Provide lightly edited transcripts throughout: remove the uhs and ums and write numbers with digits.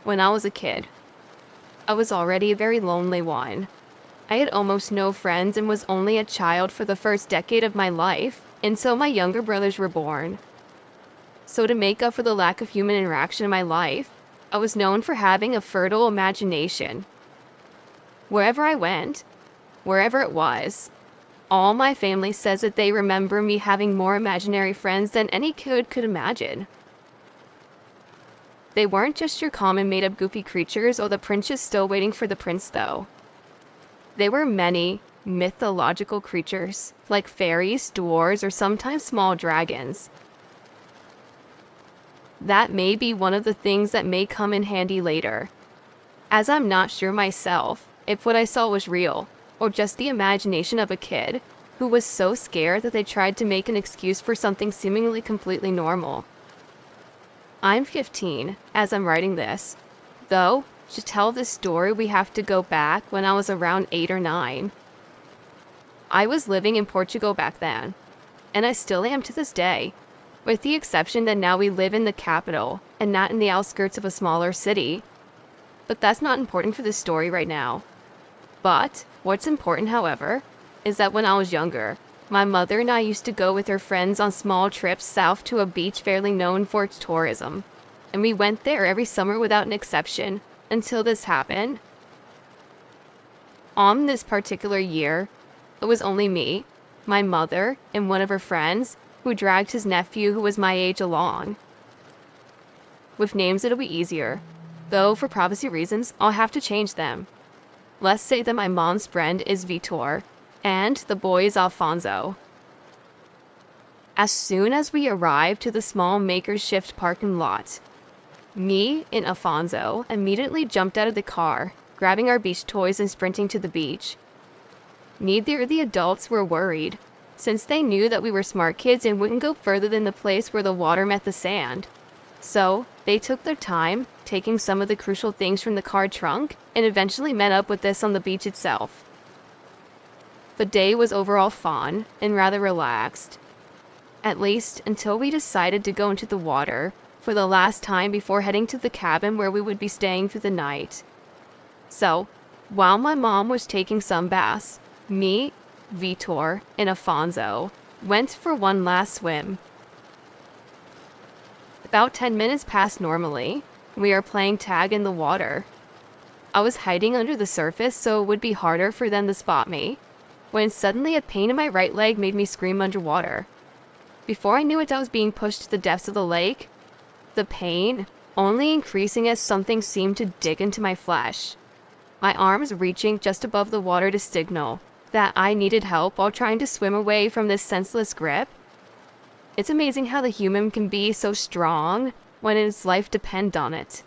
When I was a kid, I was already a very lonely one. I had almost no friends and was only a child for the first decade of my life until my younger brothers were born. So to make up for the lack of human interaction in my life, I was known for having a fertile imagination. Wherever I went, wherever it was, all my family says that they remember me having more imaginary friends than any kid could imagine. They weren't just your common made-up goofy creatures or the princess still waiting for the prince, though. They were many mythological creatures, like fairies, dwarves, or sometimes small dragons. That may be one of the things that may come in handy later, as I'm not sure myself if what I saw was real, or just the imagination of a kid who was so scared that they tried to make an excuse for something seemingly completely normal. I'm 15 as I'm writing this, though to tell this story we have to go back when I was around 8 or 9. I was living in Portugal back then, and I still am to this day, with the exception that now we live in the capital and not in the outskirts of a smaller city. But that's not important for this story right now. But what's important, however, is that when I was younger, my mother and I used to go with her friends on small trips south to a beach fairly known for its tourism, and we went there every summer without an exception until this happened. On this particular year, it was only me, my mother, and one of her friends who dragged his nephew who was my age along. With names it'll be easier, though for privacy reasons I'll have to change them. Let's say that my mom's friend is Vitor, and the boy is Alfonso. As soon as we arrived to the small Maker's Shift parking lot, me and Alfonso immediately jumped out of the car, grabbing our beach toys and sprinting to the beach. Neither of the adults were worried, since they knew that we were smart kids and wouldn't go further than the place where the water met the sand. So they took their time, taking some of the crucial things from the car trunk, and eventually met up with us on the beach itself. The day was overall fun and rather relaxed, at least until we decided to go into the water for the last time before heading to the cabin where we would be staying through the night. So, while my mom was taking some baths, me, Vitor, and Afonso went for one last swim. About 10 minutes passed normally. We are playing tag in the water. I was hiding under the surface so it would be harder for them to spot me, when suddenly a pain in my right leg made me scream underwater. Before I knew it, I was being pushed to the depths of the lake, the pain only increasing as something seemed to dig into my flesh, my arms reaching just above the water to signal that I needed help while trying to swim away from this senseless grip. It's amazing how the human can be so strong when its life depends on it.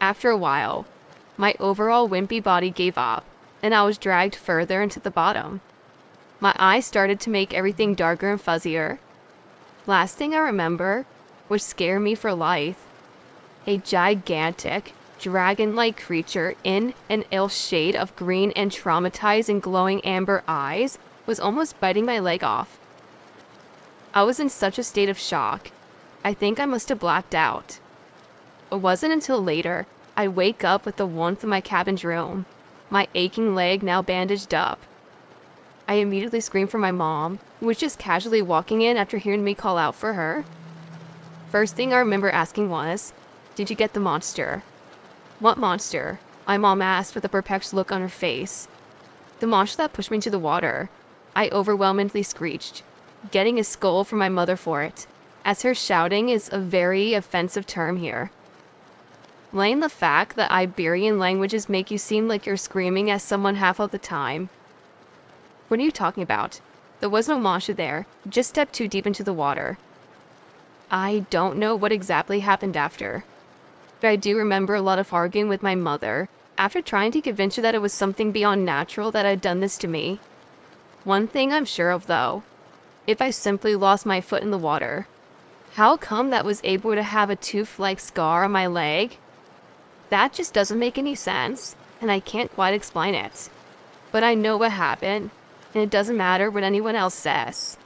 After a while, my overall wimpy body gave up, and I was dragged further into the bottom. My eyes started to make everything darker and fuzzier. Last thing I remember would scare me for life. A gigantic, dragon-like creature in an ill shade of green and traumatized and glowing amber eyes was almost biting my leg off. I was in such a state of shock, I think I must have blacked out. It wasn't until later I wake up with the warmth of my cabin's room, my aching leg now bandaged up. I immediately screamed for my mom, who was just casually walking in after hearing me call out for her. First thing I remember asking was, "Did you get the monster?" "What monster?" my mom asked with a perplexed look on her face. "The monster that pushed me into the water," I overwhelmingly screeched, getting a scold from my mother for it, as her shouting is a very offensive term here. Laying the fact that Iberian languages make you seem like you're screaming at someone half of the time. "What are you talking about? There was no monster there, just stepped too deep into the water." I don't know what exactly happened after, but I do remember a lot of arguing with my mother after trying to convince her that it was something beyond natural that had done this to me. One thing I'm sure of though, if I simply lost my foot in the water, how come that was able to have a tooth-like scar on my leg? That just doesn't make any sense, and I can't quite explain it. But I know what happened, and it doesn't matter what anyone else says.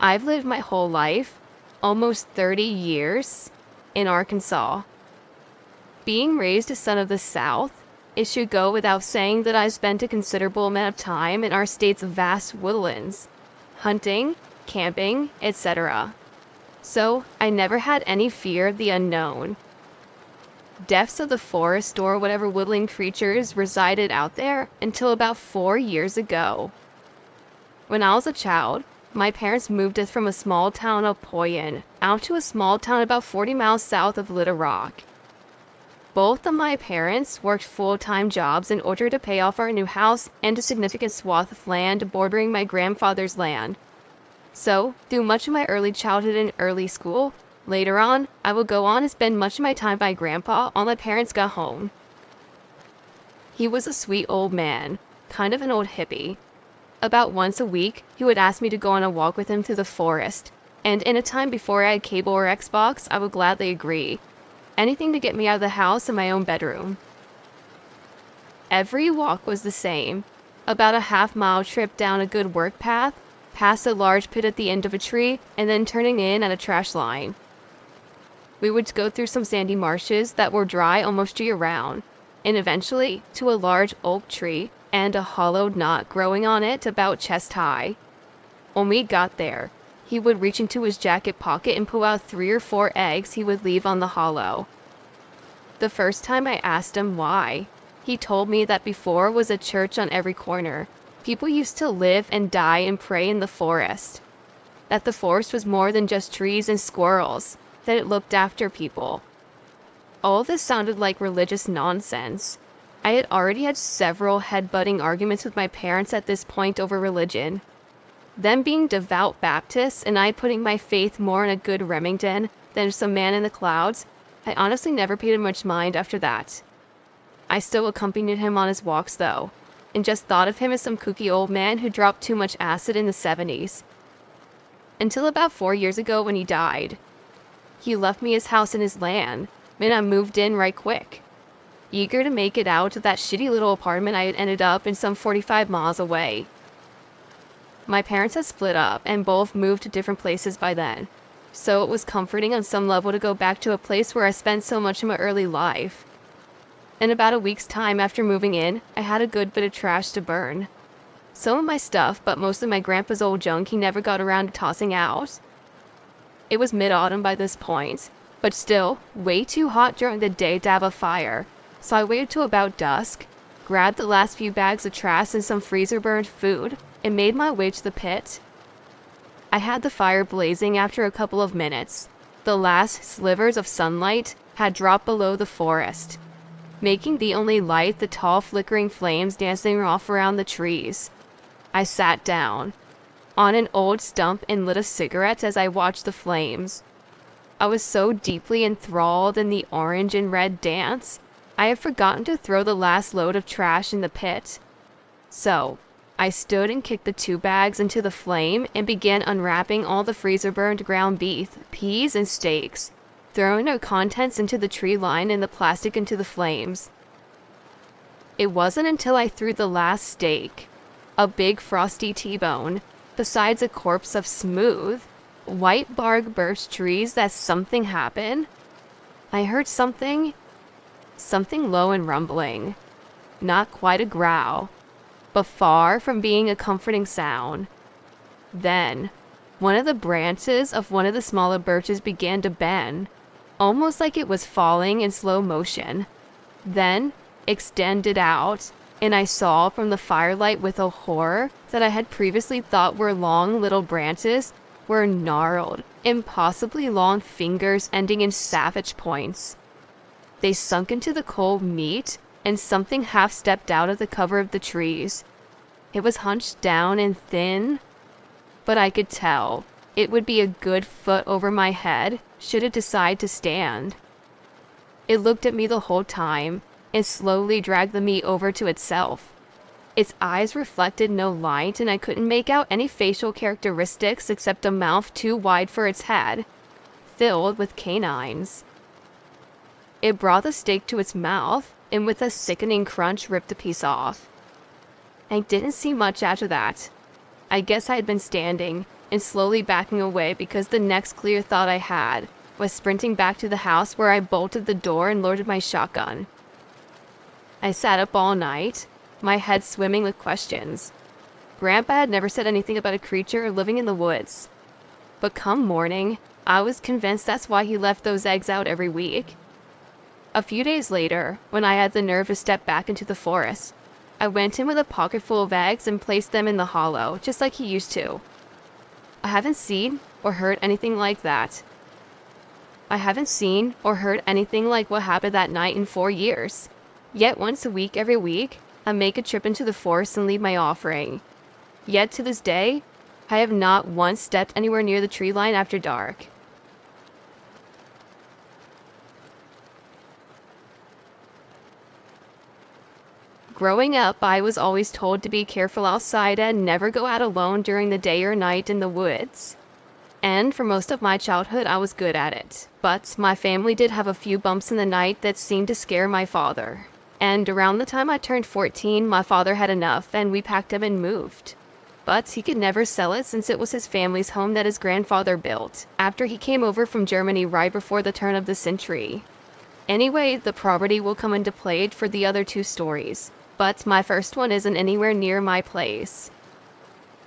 I've lived my whole life, almost 30 years, in Arkansas. Being raised a son of the South, it should go without saying that I've spent a considerable amount of time in our state's vast woodlands, hunting, camping, etc. So I never had any fear of the unknown. Depths of the forest or whatever woodland creatures resided out there until about 4 years ago. When I was a child, my parents moved us from a small town of Poyen out to a small town about 40 miles south of Little Rock. Both of my parents worked full-time jobs in order to pay off our new house and a significant swath of land bordering my grandfather's land. So, through much of my early childhood and early school, later on, I would go on and spend much of my time by Grandpa while my parents got home. He was a sweet old man, kind of an old hippie. About once a week, he would ask me to go on a walk with him through the forest, and in a time before I had cable or Xbox, I would gladly agree. Anything to get me out of the house and my own bedroom. Every walk was the same. About a half-mile trip down a good work path, past a large pit at the end of a tree, and then turning in at a trash line. We would go through some sandy marshes that were dry almost year-round, and eventually to a large oak tree and a hollowed knot growing on it about chest-high. When we got there, he would reach into his jacket pocket and pull out 3 or 4 eggs he would leave on the hollow. The first time I asked him why, he told me that before was a church on every corner. People used to live and die and pray in the forest. That the forest was more than just trees and squirrels, that it looked after people. All this sounded like religious nonsense. I had already had several head-butting arguments with my parents at this point over religion. Them being devout Baptists and I putting my faith more in a good Remington than some man in the clouds, I honestly never paid much mind after that. I still accompanied him on his walks though, and just thought of him as some kooky old man who dropped too much acid in the 70s. Until about 4 years ago when he died. He left me his house and his land, and I moved in right quick. Eager to make it out of that shitty little apartment I had ended up in some 45 miles away. My parents had split up and both moved to different places by then, so it was comforting on some level to go back to a place where I spent so much of my early life. In about a week's time after moving in, I had a good bit of trash to burn. Some of my stuff, but most of my grandpa's old junk he never got around to tossing out. It was mid-autumn by this point, but still way too hot during the day to have a fire, so I waited till about dusk, grabbed the last few bags of trash and some freezer-burned food, and made my way to the pit. I had the fire blazing after a couple of minutes. The last slivers of sunlight had dropped below the forest, making the only light the tall flickering flames dancing off around the trees. I sat down on an old stump and lit a cigarette as I watched the flames. I was so deeply enthralled in the orange and red dance, I had forgotten to throw the last load of trash in the pit. So, I stood and kicked the 2 bags into the flame and began unwrapping all the freezer-burned ground beef, peas, and steaks, throwing their contents into the tree line and the plastic into the flames. It wasn't until I threw the last steak, a big frosty T-bone, besides a corpse of smooth, white bark birch trees that something happened. I heard something low and rumbling, not quite a growl, but far from being a comforting sound. Then, one of the branches of one of the smaller birches began to bend, almost like it was falling in slow motion. Then, extended out, and I saw from the firelight with a horror that I had previously thought were long little branches were gnarled, impossibly long fingers ending in savage points. They sunk into the cold meat, and something half stepped out of the cover of the trees. It was hunched down and thin, but I could tell it would be a good foot over my head should it decide to stand. It looked at me the whole time and slowly dragged the meat over to itself. Its eyes reflected no light, and I couldn't make out any facial characteristics except a mouth too wide for its head, filled with canines. It brought the steak to its mouth, and with a sickening crunch ripped a piece off. I didn't see much after that. I guess I had been standing, and slowly backing away because the next clear thought I had was sprinting back to the house, where I bolted the door and loaded my shotgun. I sat up all night, my head swimming with questions. Grandpa had never said anything about a creature living in the woods. But come morning, I was convinced that's why he left those eggs out every week. A few days later, when I had the nerve to step back into the forest, I went in with a pocket full of eggs and placed them in the hollow, just like he used to. I haven't seen or heard anything like that. I haven't seen or heard anything like what happened that night in 4 years. Yet once a week, every week, I make a trip into the forest and leave my offering. Yet to this day, I have not once stepped anywhere near the tree line after dark. Growing up, I was always told to be careful outside and never go out alone during the day or night in the woods. And for most of my childhood, I was good at it. But my family did have a few bumps in the night that seemed to scare my father. And around the time I turned 14, my father had enough and we packed up and moved. But he could never sell it since it was his family's home that his grandfather built after he came over from Germany right before the turn of the century. Anyway, the property will come into play for the other 2 stories, but my first one isn't anywhere near my place.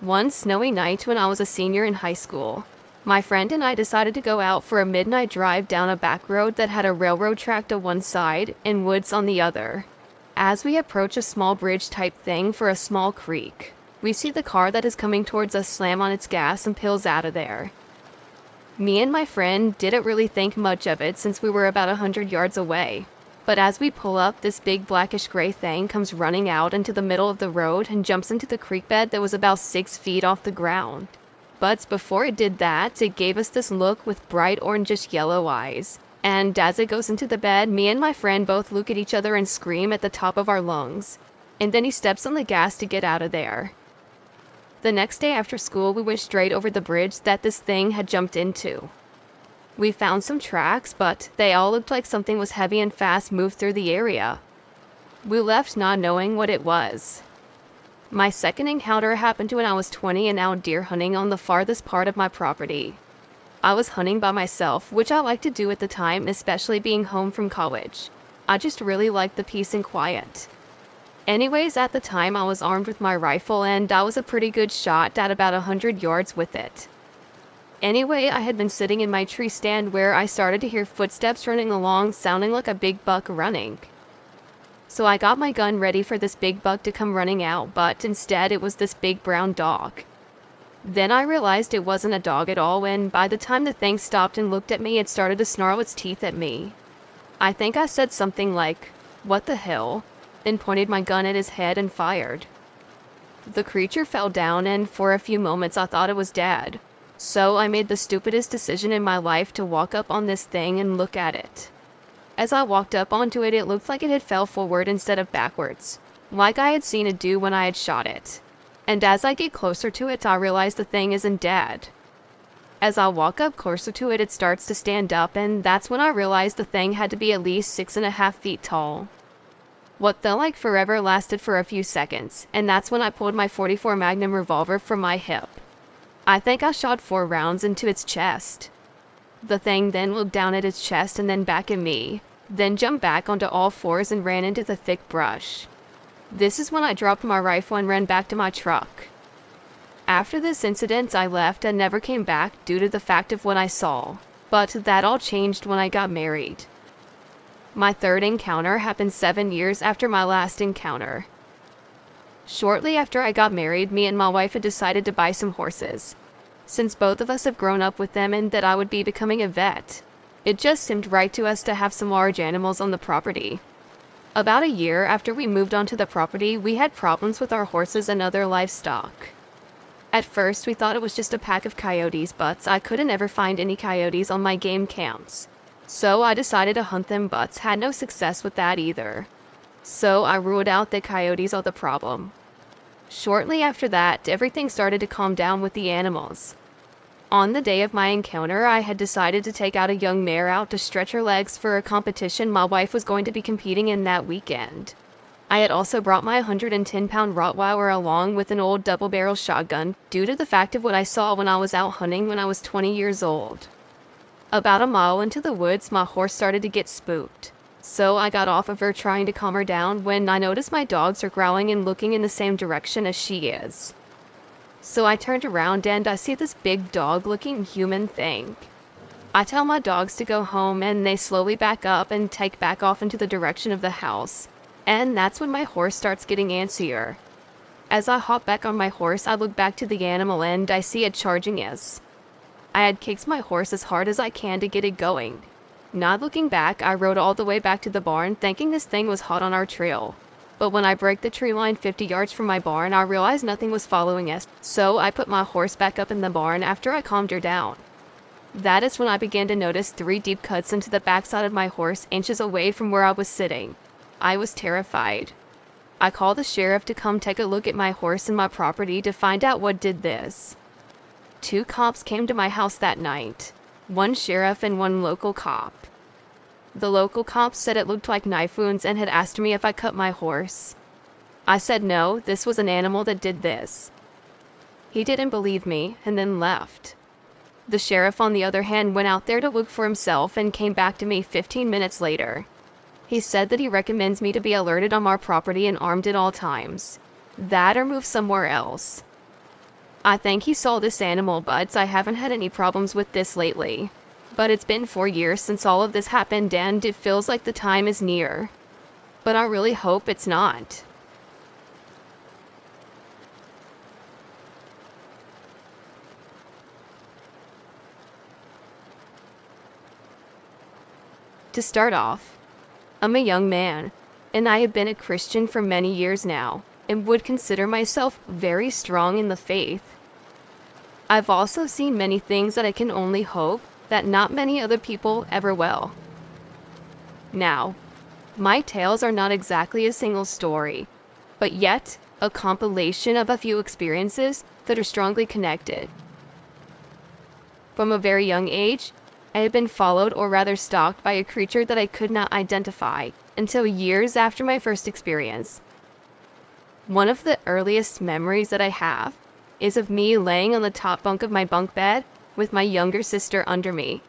One snowy night when I was a senior in high school, my friend and I decided to go out for a midnight drive down a back road that had a railroad track to one side and woods on the other. As we approach a small bridge type thing for a small creek, we see the car that is coming towards us slam on its gas and peels out of there. Me and my friend didn't really think much of it since we were about 100 yards away. But as we pull up, this big blackish gray thing comes running out into the middle of the road and jumps into the creek bed that was about 6 feet off the ground. But before it did that, it gave us this look with bright orangish yellow eyes. And as it goes into the bed, me and my friend both look at each other and scream at the top of our lungs. And then he steps on the gas to get out of there. The next day after school, we went straight over the bridge that this thing had jumped into. We found some tracks, but they all looked like something was heavy and fast moved through the area. We left not knowing what it was. My second encounter happened when I was 20 and out deer hunting on the farthest part of my property. I was hunting by myself, which I liked to do at the time, especially being home from college. I just really liked the peace and quiet. Anyways, at the time I was armed with my rifle and I was a pretty good shot at about 100 yards with it. Anyway, I had been sitting in my tree stand where I started to hear footsteps running along, sounding like a big buck running. So I got my gun ready for this big buck to come running out, but instead it was this big brown dog. Then I realized it wasn't a dog at all, and by the time the thing stopped and looked at me, it started to snarl its teeth at me. I think I said something like, "What the hell?" then pointed my gun at his head and fired. The creature fell down, and for a few moments I thought it was dead. So I made the stupidest decision in my life to walk up on this thing and look at it. As I walked up onto it, it looked like it had fell forward instead of backwards, like I had seen it do when I had shot it. And as I get closer to it, I realize the thing isn't dead. As I walk up closer to it, it starts to stand up, and that's when I realized the thing had to be at least 6.5 feet tall. What felt like forever lasted for a few seconds, and that's when I pulled my .44 Magnum revolver from my hip. I think I shot 4 rounds into its chest. The thing then looked down at its chest and then back at me, then jumped back onto all 4s and ran into the thick brush. This is when I dropped my rifle and ran back to my truck. After this incident, I left and never came back due to the fact of what I saw, but that all changed when I got married. My third encounter happened 7 years after my last encounter. Shortly after I got married, me and my wife had decided to buy some horses, since both of us have grown up with them and that I would be becoming a vet. It just seemed right to us to have some large animals on the property. About a year after we moved onto the property, we had problems with our horses and other livestock. At first, we thought it was just a pack of coyotes, but I couldn't ever find any coyotes on my game counts. So I decided to hunt them, but had no success with that either. So I ruled out that coyotes are the problem. Shortly after that, everything started to calm down with the animals. On the day of my encounter, I had decided to take out a young mare out to stretch her legs for a competition my wife was going to be competing in that weekend. I had also brought my 110-pound Rottweiler along with an old double-barrel shotgun due to the fact of what I saw when I was out hunting when I was 20 years old. About a mile into the woods, my horse started to get spooked. So I got off of her trying to calm her down when I noticed my dogs are growling and looking in the same direction as she is. So I turned around and I see this big dog-looking human thing. I tell my dogs to go home and they slowly back up and take back off into the direction of the house. And that's when my horse starts getting antsier. As I hop back on my horse, I look back to the animal and I see it charging us. I had kicked my horse as hard as I can to get it going. Not looking back, I rode all the way back to the barn thinking this thing was hot on our trail. But when I break the tree line 50 yards from my barn, I realized nothing was following us, so I put my horse back up in the barn after I calmed her down. That is when I began to notice 3 deep cuts into the backside of my horse inches away from where I was sitting. I was terrified. I called the sheriff to come take a look at my horse and my property to find out what did this. 2 cops came to my house that night. 1 sheriff and 1 local cop. The local cop said it looked like knife wounds and had asked me if I cut my horse. I said no, this was an animal that did this. He didn't believe me and then left. The sheriff, on the other hand, went out there to look for himself and came back to me 15 minutes later. He said that he recommends me to be alerted on our property and armed at all times. That or move somewhere else. I think he saw this animal, but I haven't had any problems with this lately. But it's been 4 years since all of this happened and it feels like the time is near. But I really hope it's not. To start off, I'm a young man, and I have been a Christian for many years now, and would consider myself very strong in the faith. I've also seen many things that I can only hope that not many other people ever will. Now, my tales are not exactly a single story, but yet a compilation of a few experiences that are strongly connected. From a very young age, I had been followed or rather stalked by a creature that I could not identify until years after my first experience. One of the earliest memories that I have is of me laying on the top bunk of my bunk bed with my younger sister under me.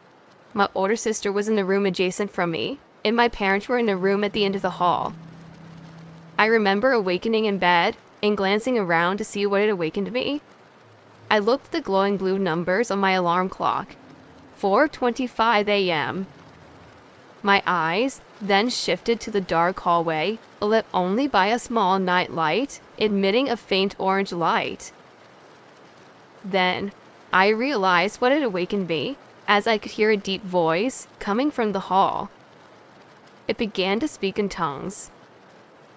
My older sister was in the room adjacent from me, and my parents were in a room at the end of the hall. I remember awakening in bed and glancing around to see what had awakened me. I looked at the glowing blue numbers on my alarm clock. 4:25 a.m. My eyes then shifted to the dark hallway, lit only by a small night light, emitting a faint orange light. Then, I realized what had awakened me, as I could hear a deep voice coming from the hall. It began to speak in tongues.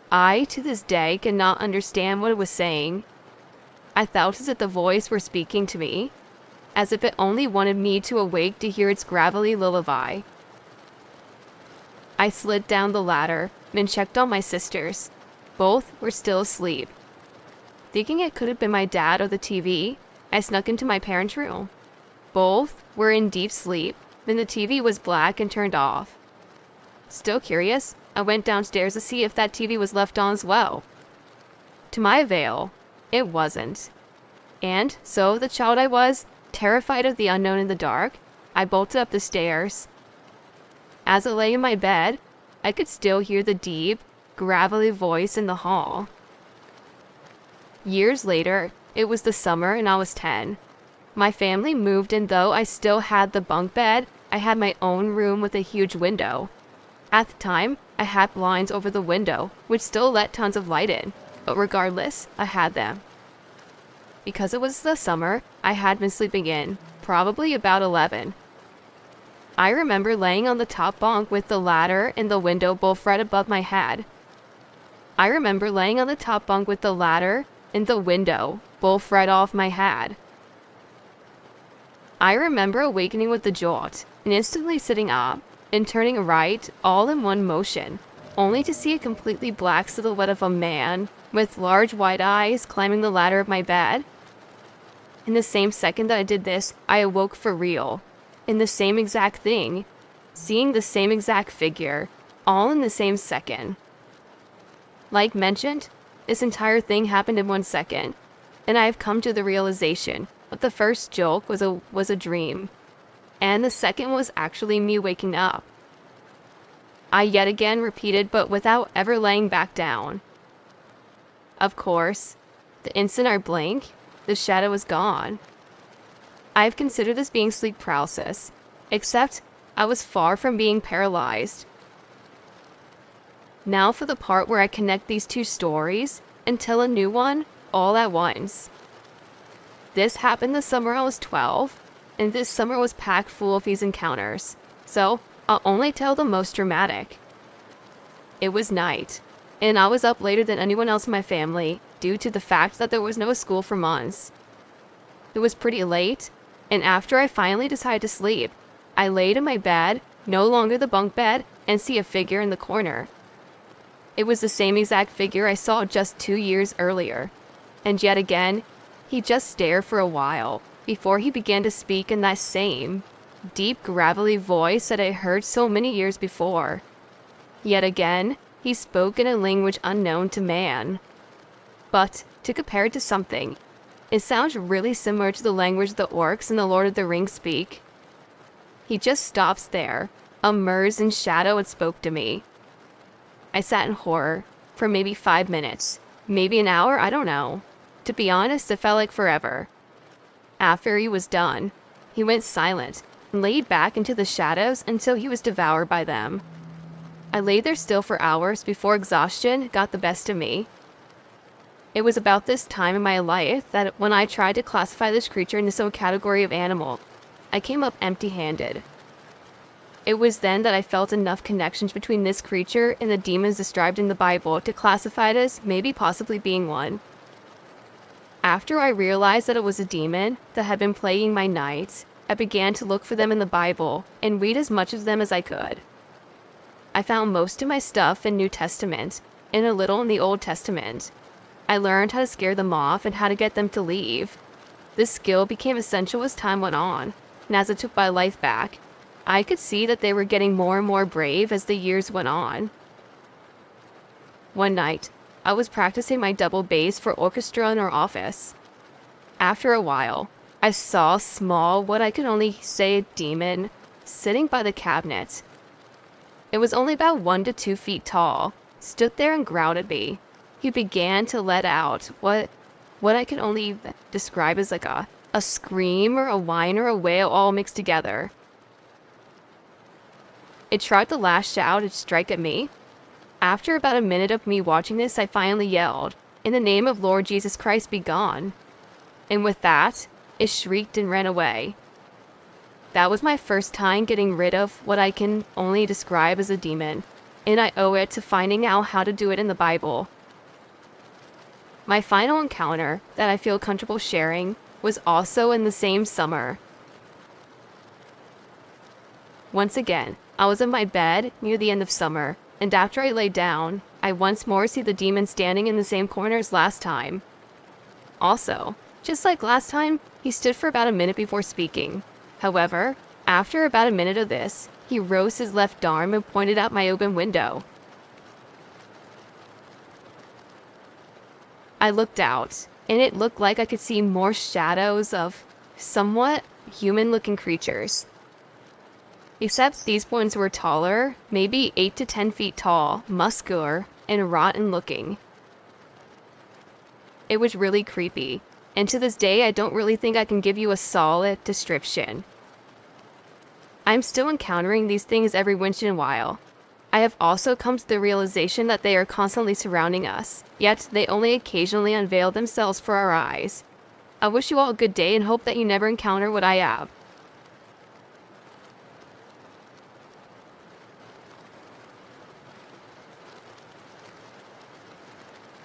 I, to this day, cannot understand what it was saying. I felt as if the voice were speaking to me, as if it only wanted me to awake to hear its gravelly lullaby. I slid down the ladder and checked on my sisters. Both were still asleep. Thinking it could have been my dad or the TV, I snuck into my parents' room. Both were in deep sleep, and the TV was black and turned off. Still curious, I went downstairs to see if that TV was left on as well. To my avail, it wasn't. And so, the child I was, terrified of the unknown in the dark, I bolted up the stairs. As I lay in my bed, I could still hear the deep, gravelly voice in the hall. Years later, it was the summer and I was 10. My family moved, and though I still had the bunk bed, I had my own room with a huge window. At the time, I had blinds over the window, which still let tons of light in, but regardless, I had them. Because it was the summer, I had been sleeping in, probably about 11. I remember laying on the top bunk with the ladder and the window both right above my head. I remember laying on the top bunk with the ladder and the window both right off my head. I remember awakening with a jolt and instantly sitting up and turning right all in one motion, only to see a completely black silhouette of a man with large white eyes climbing the ladder of my bed. In the same second that I did this, I awoke for real. In the same exact thing, seeing the same exact figure, all in the same second. Like mentioned, this entire thing happened in 1 second, and I have come to the realization that the first joke was a dream, and the second was actually me waking up. I yet again repeated, but without ever laying back down. Of course, the instant I blink, the shadow was gone. I have considered this being sleep paralysis, except I was far from being paralyzed. Now for the part where I connect these two stories and tell a new one all at once. This happened the summer I was 12, and this summer was packed full of these encounters, so I'll only tell the most dramatic. It was night, and I was up later than anyone else in my family due to the fact that there was no school for months. It was pretty late, and after I finally decided to sleep, I laid in my bed, no longer the bunk bed, and see a figure in the corner. It was the same exact figure I saw just 2 years earlier, and yet again, he just stared for a while before he began to speak in that same, deep, gravelly voice that I heard so many years before. Yet again, he spoke in a language unknown to man. But, to compare it to something, it sounds really similar to the language the orcs in the Lord of the Rings speak. He just stops there, immersed in shadow, and spoke to me. I sat in horror for maybe 5 minutes, maybe an hour, I don't know. To be honest, it felt like forever. After he was done, he went silent and laid back into the shadows until he was devoured by them. I lay there still for hours before exhaustion got the best of me. It was about this time in my life that when I tried to classify this creature into some category of animal, I came up empty-handed. It was then that I felt enough connections between this creature and the demons described in the Bible to classify it as maybe possibly being one. After I realized that it was a demon that had been plaguing my nights, I began to look for them in the Bible and read as much of them as I could. I found most of my stuff in New Testament and a little in the Old Testament. I learned how to scare them off and how to get them to leave. This skill became essential as time went on, and as I took my life back, I could see that they were getting more and more brave as the years went on. One night, I was practicing my double bass for orchestra in our office. After a while, I saw a small, what I could only say a demon, sitting by the cabinet. It was only about 1 to 2 feet tall, stood there and growled at me. He began to let out what I could only describe as like a scream or a whine or a wail all mixed together. It tried to lash out and strike at me. After about a minute of me watching this, I finally yelled, "In the name of Lord Jesus Christ, be gone." And with that, it shrieked and ran away. That was my first time getting rid of what I can only describe as a demon, and I owe it to finding out how to do it in the Bible. My final encounter that I feel comfortable sharing was also in the same summer. Once again, I was in my bed near the end of summer, and after I lay down, I once more see the demon standing in the same corner as last time. Also, just like last time, he stood for about a minute before speaking. However, after about a minute of this, he rose his left arm and pointed out my open window. I looked out, and it looked like I could see more shadows of somewhat human-looking creatures. Except these ones were taller, maybe 8 to 10 feet tall, muscular, and rotten looking. It was really creepy, and to this day I don't really think I can give you a solid description. I'm still encountering these things every once in a while. I have also come to the realization that they are constantly surrounding us, yet they only occasionally unveil themselves for our eyes. I wish you all a good day and hope that you never encounter what I have.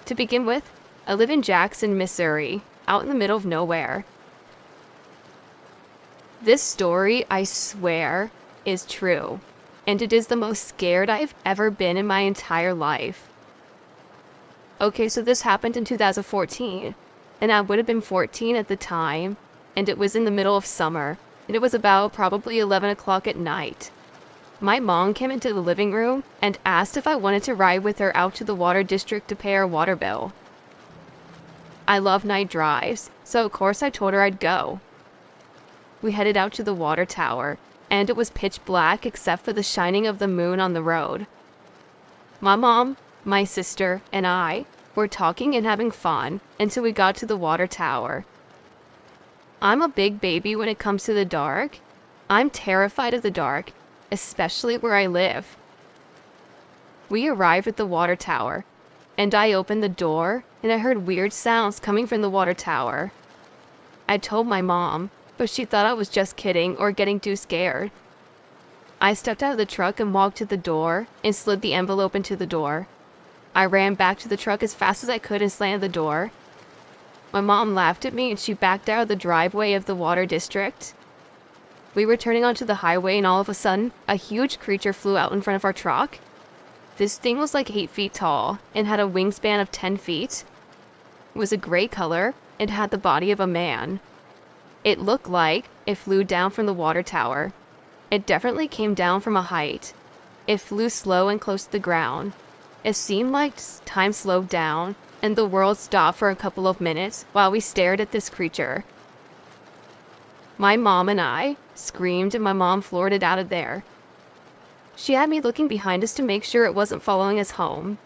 To begin with, I live in Jackson, Missouri, out in the middle of nowhere. This story, I swear, is true, and it is the most scared I've ever been in my entire life. Okay, so this happened in 2014, and I would have been 14 at the time, and it was in the middle of summer, and it was about probably 11 o'clock at night. My mom came into the living room and asked if I wanted to ride with her out to the water district to pay our water bill. I love night drives, so of course I told her I'd go. We headed out to the water tower, and it was pitch black except for the shining of the moon on the road. My mom, my sister, and I were talking and having fun until we got to the water tower. I'm a big baby when it comes to the dark. I'm terrified of the dark, especially where I live. We arrived at the water tower, and I opened the door, and I heard weird sounds coming from the water tower. I told my mom, but she thought I was just kidding or getting too scared. I stepped out of the truck and walked to the door and slid the envelope into the door. I ran back to the truck as fast as I could and slammed the door. My mom laughed at me and she backed out of the driveway of the water district. We were turning onto the highway and all of a sudden, a huge creature flew out in front of our truck. This thing was like 8 feet tall and had a wingspan of 10 feet. It was a gray color and had the body of a man. It looked like it flew down from the water tower. It definitely came down from a height. It flew slow and close to the ground. It seemed like time slowed down and the world stopped for a couple of minutes while we stared at this creature. My mom and I screamed and my mom floored it out of there. She had me looking behind us to make sure it wasn't following us home.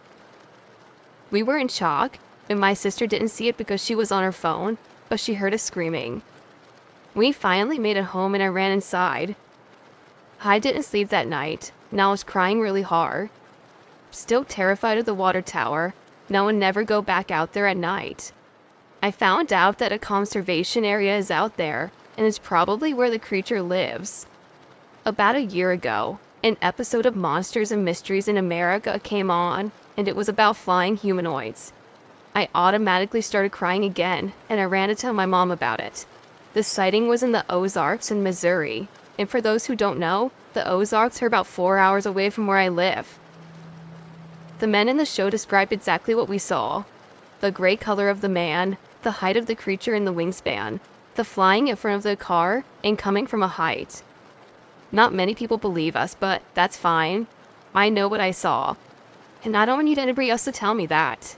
We were in shock, and my sister didn't see it because she was on her phone, but she heard us screaming. We finally made it home and I ran inside. I didn't sleep that night, and I was crying really hard. Still terrified of the water tower, and I would never go back out there at night. I found out that a conservation area is out there, and it's probably where the creature lives. About a year ago, an episode of Monsters and Mysteries in America came on, and it was about flying humanoids. I automatically started crying again, and I ran to tell my mom about it. The sighting was in the Ozarks in Missouri, and for those who don't know, the Ozarks are about 4 hours away from where I live. The men in the show described exactly what we saw. The gray color of the man, the height of the creature in the wingspan, the flying in front of the car, and coming from a height. Not many people believe us, but that's fine. I know what I saw. And I don't need anybody else to tell me that.